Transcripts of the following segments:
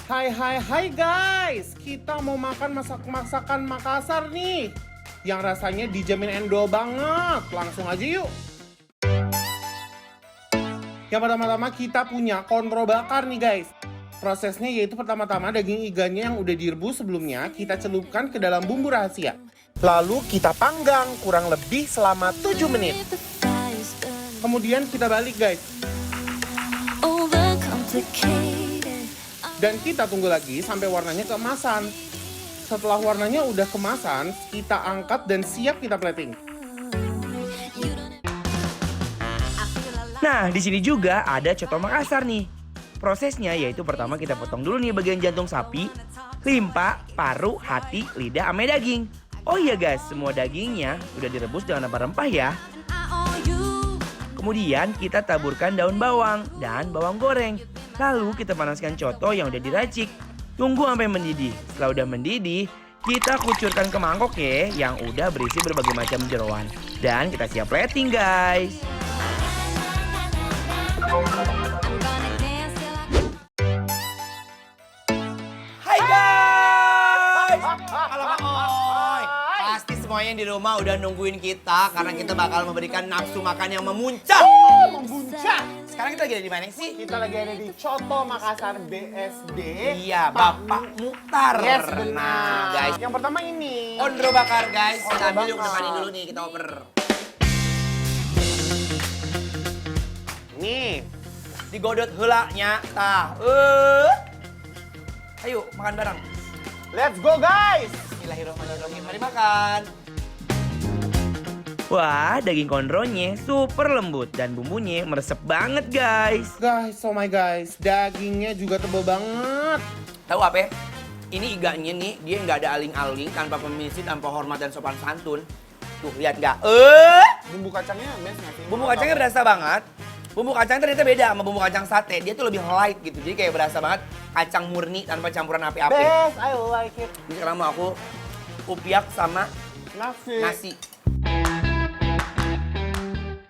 Hai guys, kita mau makan masakan Makassar nih, yang rasanya dijamin endol banget. Langsung aja yuk. Yang pertama-tama kita punya konro bakar nih guys. Prosesnya yaitu pertama-tama daging iganya yang udah direbus sebelumnya kita celupkan ke dalam bumbu rahasia. Lalu kita panggang kurang lebih selama 7 menit. Kemudian kita balik guys. Dan kita tunggu lagi sampai warnanya keemasan. Setelah warnanya udah kemasan, kita angkat dan siap kita plating. Nah, di sini juga ada coto Makassar nih. Prosesnya yaitu pertama kita potong dulu nih bagian jantung sapi, limpa, paru, hati, lidah, ame daging. Oh iya guys, semua dagingnya udah direbus dengan rempah-rempah ya. Kemudian kita taburkan daun bawang dan bawang goreng. Lalu kita panaskan coto yang udah diracik. Tunggu sampai mendidih. Setelah udah mendidih, kita kucurkan ke mangkok ya yang udah berisi berbagai macam jeroan. Dan kita siap plating guys. Hai guys. Pasti semuanya yang di rumah udah nungguin kita karena kita bakal memberikan nafsu makan yang memuncak. Membuncah. Sekarang kita lagi ada di mana sih? Kita lagi ada di Coto Makassar BSD. Iya, Bapak Mukhtar. Yes, Nah, benar. guys. Yang pertama ini. Ondro bakar guys. Kita Ondro ambil yuk ke bakar. depan dulu nih, kita oper. Nih. Digodot heulanya. Tah. Ayo makan bareng. Let's go guys. Bismillahirrahmanirrahim. Mari makan. Wah, daging konronya super lembut dan bumbunya meresep banget guys. Guys, oh my guys, dagingnya juga tebal banget. Tahu apa? Ini iganya nih, dia nggak ada aling-aling, tanpa permisi, tanpa hormat dan sopan santun. Tuh, lihat nggak? Bumbu kacangnya best nggak sih? Bumbu kacangnya berasa banget. Bumbu kacang ternyata beda sama bumbu kacang sate. Dia tuh lebih light gitu. Jadi kayak berasa banget kacang murni tanpa campuran api-api. Best, I like it. Ini sekarang mau aku upiak sama Nasi. nasi.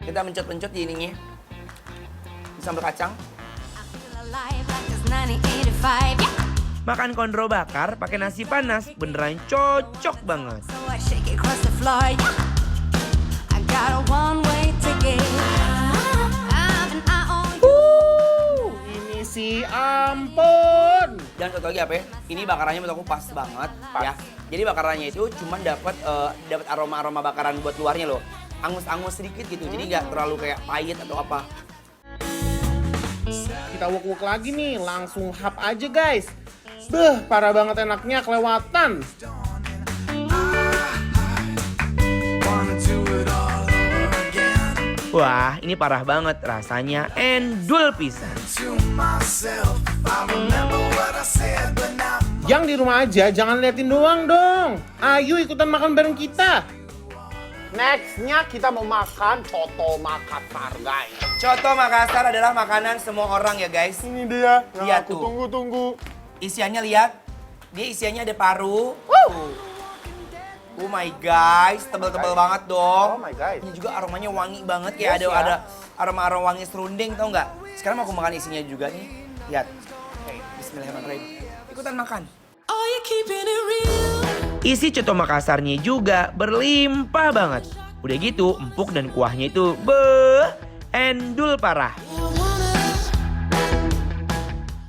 Kita mencet-mencet di ininya. Di sambal kacang. Makan konro bakar pakai nasi panas beneran cocok banget. Ini sih ampun. Dan satu lagi apa ya? Ini bakarannya menurut aku pas banget ya. Jadi bakarannya itu cuma dapat aroma-aroma bakaran buat luarnya loh. Angus-angus sedikit gitu. Jadi nggak terlalu kayak pahit atau apa. Kita wuk-wuk lagi nih, langsung hap aja guys. Beuh, parah banget enaknya, kelewatan. Wah, ini parah banget rasanya endul pisan. Yang di rumah aja, jangan liatin doang dong. Ayo ikutan makan bareng kita. Nextnya kita mau makan Coto Makassar guys. Coto Makassar adalah makanan semua orang ya guys. Ini dia yang Lihat aku tuh. tunggu-tunggu. Isiannya lihat. Dia isiannya ada paru. Oh my guys, tebel-tebel banget dong. Oh my guys. Ini juga aromanya wangi banget kayak Yes, ada aroma-aroma wangi serunding tau nggak? Sekarang mau aku makan isinya juga nih. Lihat. Oke, bismillahirrahmanirrahim. Ikutan makan. Isi coto Makassarnya juga berlimpah banget. Udah gitu, empuk dan kuahnya itu endul parah.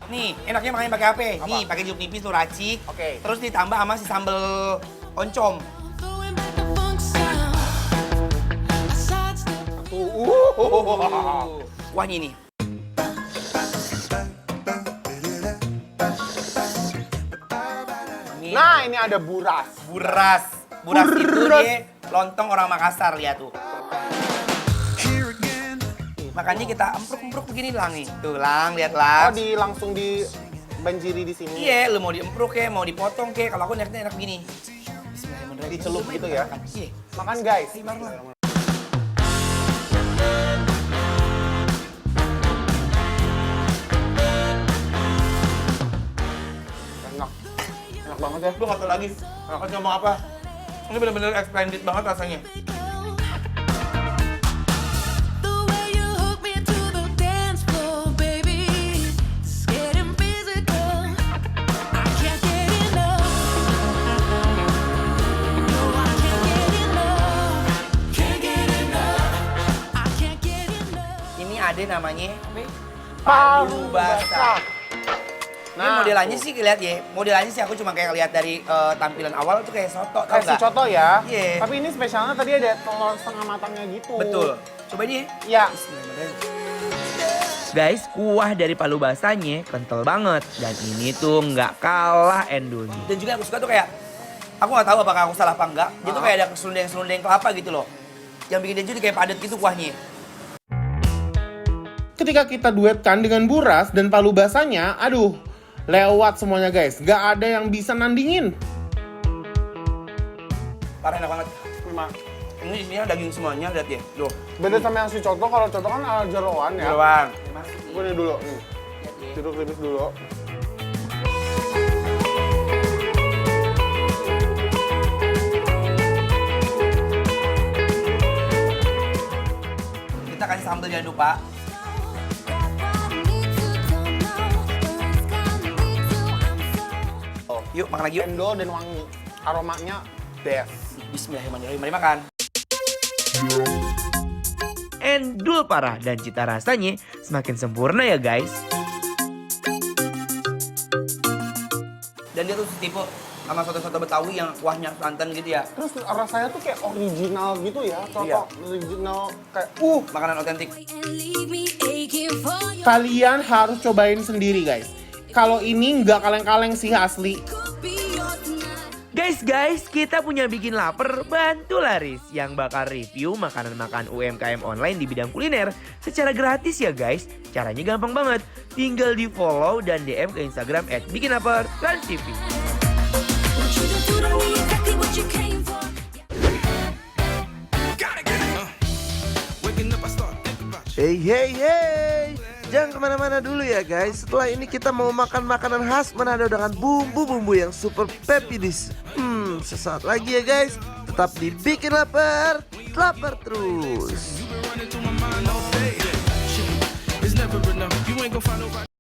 Nih, enaknya makannya pakai apa? Nih, pakai jeruk nipis tuh racik. Oke. Terus ditambah sama si sambal oncom. Kuahnya ini. Nah, ini ada buras. Buras. Buras itu dia lontong orang Makassar, lihat tuh. Makanya kita empruk-empruk begini lang nih. Tuh lang, lihat lang. Oh, langsung dibanjiri di sini. Iya, lu mau diempruk ke, mau dipotong ke. Kalau aku enaknya enak begini. Bismillahirrahmanirrahim. Dicelup gitu ya. Iya. Makan guys. Ayo, mari, mari. Enak. Enak banget ya. Gue nggak tahu lagi harus ngomong apa. Ini benar-benar splendid banget rasanya. namanya apa ya? Palu basah. Ini modelannya sih lihat ya, modelannya sih aku cuma kayak lihat dari tampilan awal tuh kayak soto, tau Kayak si nggak? coto ya. Iya. Tapi ini spesialnya tadi ada telur setengah matangnya gitu. Betul. Coba ini. Ya. Guys, kuah dari palu basahnya kental banget. Dan ini tuh nggak kalah endulnya. Dan juga aku suka tuh kayak, aku nggak tahu apakah aku salah apa enggak. Dia tuh kayak ada selundeng-selundeng kelapa gitu loh. Yang bikin dia jadi kayak padat gitu kuahnya. Ketika kita duetkan dengan buras dan palu basahnya, aduh, lewat semuanya guys. Gak ada yang bisa nandingin. Parah enak banget. Ini isinya daging semuanya, lihat ya. Loh. Beda sama yang si coto, kalau coto kan ala jeroan ya. Jeroan. Gue nih dulu, nih. Jeruk nipis dulu. Kita kasih sambal jangan lupa. Oh, yuk makan lagi yuk. Endol dan wangi. Aromanya best. Bismillahirrahmanirrahim. Mari makan. Endul parah dan cita rasanya semakin sempurna ya guys. Dan dia tuh tipe sama soto-soto Betawi yang kuahnya santan gitu ya. Terus rasanya tuh kayak original gitu ya. Coto Iya. original kayak Makanan otentik. Kalian harus cobain sendiri guys. Kalau ini nggak kaleng-kaleng sih asli. Guys, kita punya bikin lapar, bantu Laris yang bakal review makanan-makanan UMKM online di bidang kuliner secara gratis ya guys. Caranya gampang banget, tinggal di follow dan DM ke Instagram @bikinaper_trans_tv. Hey, jangan kemana-mana dulu ya guys. Setelah ini kita mau makan makanan khas Manado dengan bumbu-bumbu yang super pepidis. Sesaat lagi ya guys. Tetap dibikin lapar, lapar terus.